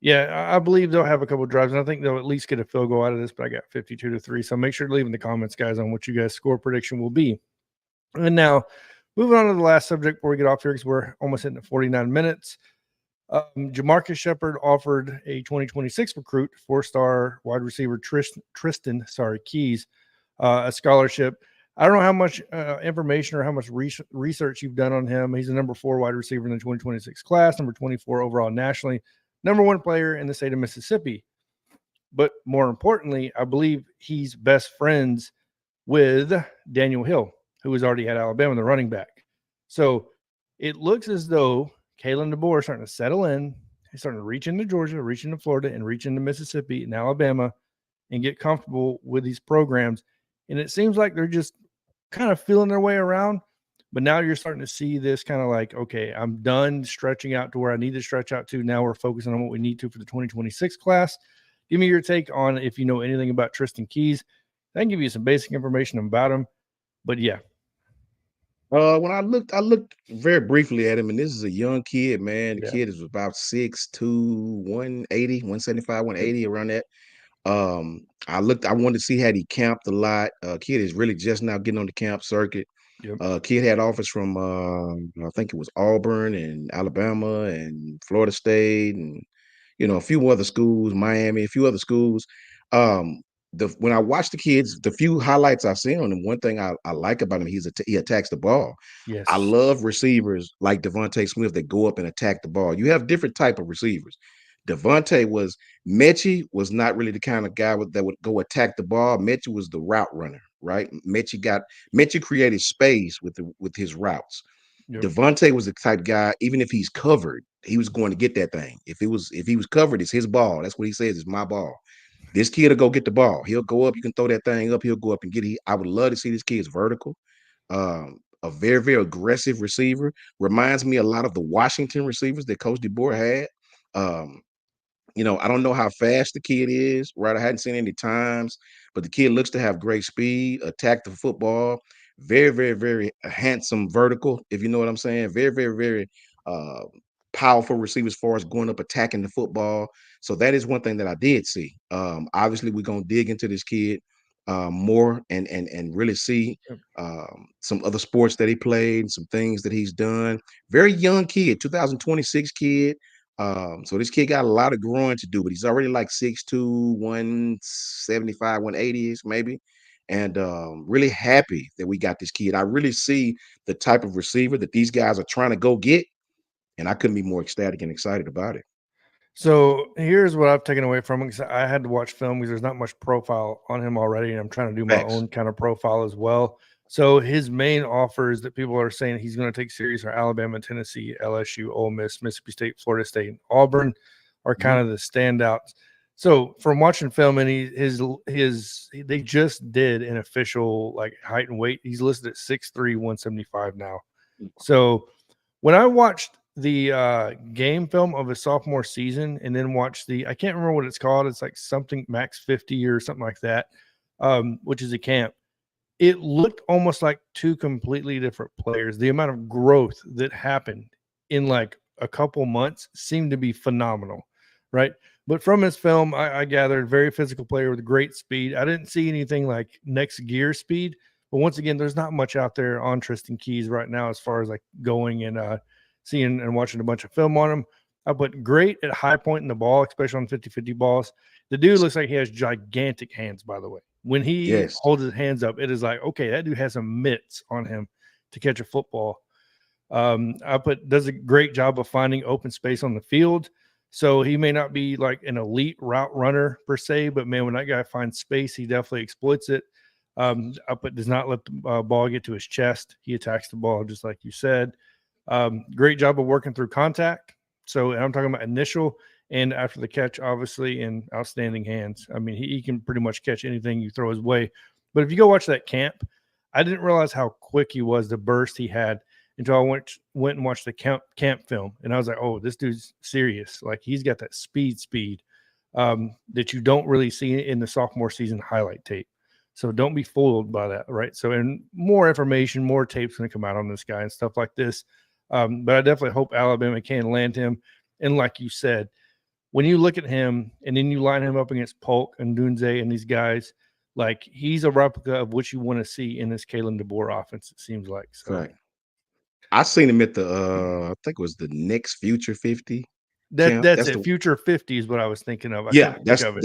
yeah, I believe they'll have a couple of drives, and I think they'll at least get a field goal out of this. But I got 52-3, so make sure to leave in the comments, guys, on what you guys' score prediction will be. And now, moving on to the last subject before we get off here, because we're almost hitting 49 minutes. Jamarcus Shepard offered a 2026 recruit, four-star wide receiver Tristan Keys, a scholarship. I don't know how much information or how much research you've done on him. He's a number 4 wide receiver in the 2026 class, number 24 overall nationally, number 1 player in the state of Mississippi. But more importantly, I believe he's best friends with Daniel Hill, who was already at Alabama, the running back. So it looks as though Kalen DeBoer is starting to settle in. He's starting to reach into Georgia, reach into Florida, and reach into Mississippi and Alabama and get comfortable with these programs. And it seems like they're just kind of feeling their way around. But now you're starting to see this kind of like, okay, I'm done stretching out to where I need to stretch out to. Now we're focusing on what we need to for the 2026 class. Give me your take on if you know anything about Tristan Keys. I can give you some basic information about him. But yeah. When I looked very briefly at him, and this is a young kid, man. The Yeah. kid is about 6'2", 180, 175, 180, around that. I wanted to see had he camped a lot. Kid is really just now getting on the camp circuit. Yep. Kid had offers from I think it was Auburn and Alabama and Florida State and a few other schools, Miami, a few other schools. Um, the when I watch the kids, the few highlights I see on him, one thing I like about him, he attacks the ball. I Yes. love receivers like Devontae Smith that go up and attack the ball. You have different type of receivers. Devontae was Mechie was not really the kind of guy that would go attack the ball. Mechie was the route runner, right? Mechie created space with his routes. Yep. Devontae was the type guy, even if he's covered, he was going to get that thing. If he was covered, it's his ball. That's what he says, it's my ball. This kid will go get the ball. He'll go up. You can throw that thing up. He'll go up and get it. I would love to see this kid's vertical. A very, very aggressive receiver. Reminds me a lot of the Washington receivers that Coach DeBoer had. Um, I don't know how fast the kid is, right? I hadn't seen any times, but the kid looks to have great speed, attack the football, very, very, very handsome vertical, if you know what I'm saying. Very, very, very uh powerful receiver as far as going up attacking the football. So that is one thing that I did see. Obviously we're gonna dig into this kid more and really see Yep. some other sports that he played and some things that he's done. Very young kid, 2026 kid. So this kid got a lot of growing to do, but he's already like 6'2", 175, 180 ish maybe. And really happy that we got this kid. I really see the type of receiver that these guys are trying to go get, and I couldn't be more ecstatic and excited about it. So here's what I've taken away from him, because I had to watch film because there's not much profile on him already, and I'm trying to do my Facts. own kind of profile as well. So his main offers that people are saying he's going to take serious are Alabama, Tennessee, LSU, Ole Miss, Mississippi State, Florida State, and Auburn are kind Mhm. of the standouts. So from watching film, and they just did an official like height and weight. He's listed at 6'3", 175 now. So when I watched the game film of his sophomore season and then watched I can't remember what it's called. It's like something Max 50 or something like that, which is a camp. It looked almost like two completely different players. The amount of growth that happened in like a couple months seemed to be phenomenal, right? But from his film, I gathered very physical player with great speed. I didn't see anything like next gear speed, but once again, there's not much out there on Tristan Keys right now as far as like going and seeing and watching a bunch of film on him. I put great at high point in the ball, especially on 50-50 balls. The dude looks like he has gigantic hands, by the way. When he Yes. holds his hands up, it is like, okay, that dude has some mitts on him to catch a football. I put does a great job of finding open space on the field. So he may not be like an elite route runner per se, but man, when that guy finds space, he definitely exploits it. I put does not let the ball get to his chest. He attacks the ball just like you said. Great job of working through contact. So I'm talking about initial and after the catch, obviously, and outstanding hands. I mean, he can pretty much catch anything you throw his way. But if you go watch that camp, I didn't realize how quick he was, the burst he had until I went and watched the camp film. And I was like, oh, this dude's serious. Like he's got that speed that you don't really see in the sophomore season highlight tape. So don't be fooled by that, right? So, and more information, more tapes going to come out on this guy and stuff like this. But I definitely hope Alabama can land him. And like you said, when you look at him and then you line him up against Polk and Dunze and these guys, like he's a replica of what you want to see in this Kalen DeBoer offense, it seems like. So Fact. I seen him at the I think it was the next Future 50 camp. that's That's it. the Future 50 is what I was thinking of. I Yeah, couldn't think of it.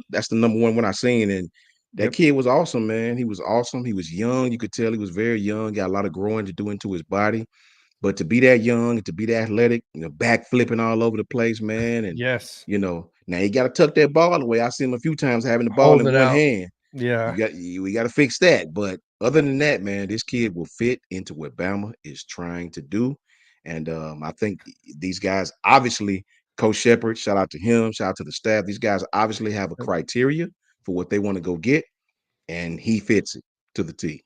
that's the number one I seen, and that Yep. kid was awesome, man. He was awesome. He was young. You could tell he was very young. Got a lot of growing to do into his body, but to be that young and to be that athletic, back flipping all over the place, man, and Yes. now you got to tuck that ball away. I see him a few times having the ball Hold in it one out. hand. Yeah. We got to fix that. But other than that, man, this kid will fit into what Bama is trying to do, and I think these guys obviously. Coach Shepard, shout out to him, shout out to the staff. These guys obviously have a Yep. criteria for what they want to go get, and he fits it to the T.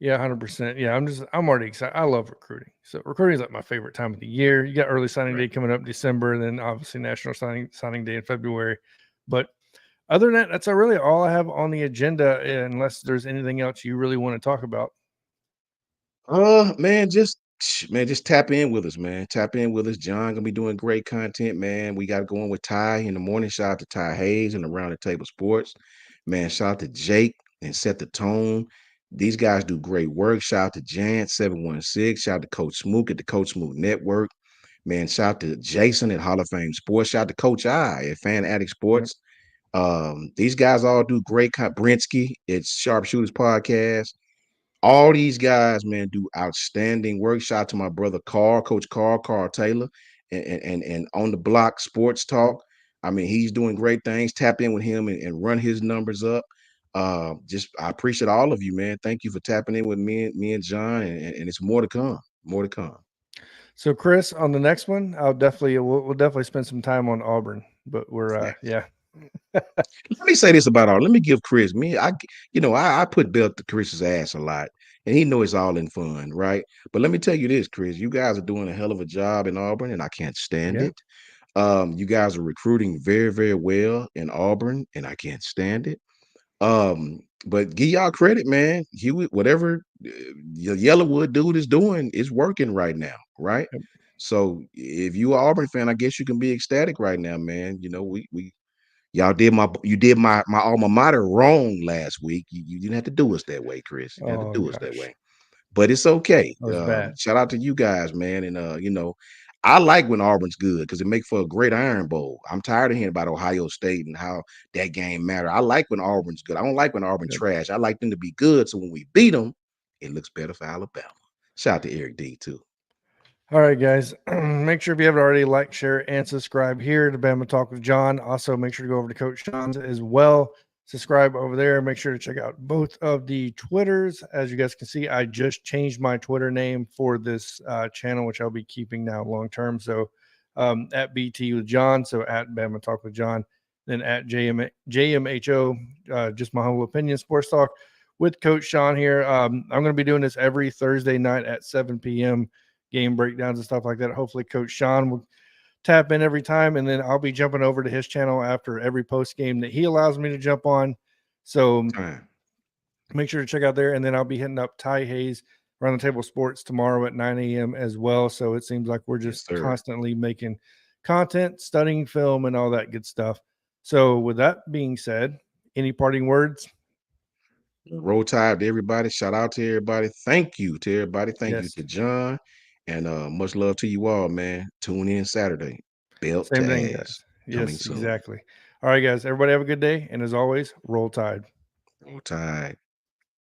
Yeah, 100%. Yeah, I'm already excited. I love recruiting. So recruiting is like my favorite time of the year. You got early signing Right. day coming up in December, and then obviously national signing day in February. But other than that, that's really all I have on the agenda, unless there's anything else you really want to talk about. Man, just tap in with us, man. Tap in with us. John gonna be doing great content, man. We got going with Ty in the morning. Shout out to Ty Hayes and Around the Table Sports. Man, shout out to Jake and Set the Tone. These guys do great work. Shout out to Jan 716. Shout out to Coach Smook at the Coach Smook Network. Man, shout out to Jason at Hall of Fame Sports. Shout out to Coach I at Fan Addict Yep. Sports. These guys all do great. Brinsky, it's Sharpshooters Podcast. All these guys, man, do outstanding work. Shout out to my brother Carl, Coach Carl Taylor, and on the block Sports Talk. I mean, he's doing great things. Tap in with him and run his numbers up. Just I appreciate all of you, man. Thank you for tapping in with me and John, and it's more to come. More to come. So, Chris, on the next one, we'll definitely spend some time on Auburn. But we're yeah. Let me say this about all. Let me give Chris me. I put belt to Chris's ass a lot, and he know it's all in fun, right? But let me tell you this, Chris. You guys are doing a hell of a job in Auburn, and I can't stand Yeah. it. You guys are recruiting very, very well in Auburn, and I can't stand it. But give y'all credit, man. Whatever your Yellowwood dude is doing is working right now, right? Yep. So if you are Auburn fan, I guess you can be ecstatic right now, man. We y'all did my alma mater wrong last week. You didn't have to do us that way, Chris. You didn't have to Oh do us that gosh, way. But it's okay. that was bad. Shout out to you guys, man. And I like when Auburn's good because it makes for a great Iron Bowl. I'm tired of hearing about Ohio State and how that game matter. I like when Auburn's good. I don't like when Auburn Yep. trash. I like them to be good. So when we beat them, it looks better for Alabama. Shout out to Eric D too. All right, guys. Make sure if you haven't already, like, share, and subscribe here to Bama Talk with John. Also, make sure to go over to Coach Sean's as well. Subscribe over there. Make sure to check out both of the Twitters. As you guys can see, I just changed my Twitter name for this channel, which I'll be keeping now long term. So at BT with John, so at Bama Talk with John, then at JMHO, just my humble opinion, Sports Talk with Coach Sean here. I'm going to be doing this every Thursday night at 7 p.m. game breakdowns and stuff like that. Hopefully Coach Sean will tap in every time, and then I'll be jumping over to his channel after every post game that he allows me to jump on. So Time. make sure to check out there, and then I'll be hitting up Ty Hayes Around the Table Sports tomorrow at 9 a.m. as well. So it seems like we're Yes, just sir. constantly making content, studying film, and all that good stuff. So with that being said, any parting words? Roll Tide to everybody. Shout out to everybody. Thank you to everybody. Thank you Yes. to John. And much love to you all, man. Tune in Saturday. Belt to Same thing, ass. guys. Coming Yes, soon. exactly. All right, guys. Everybody have a good day. And as always, roll tide. Roll Tide.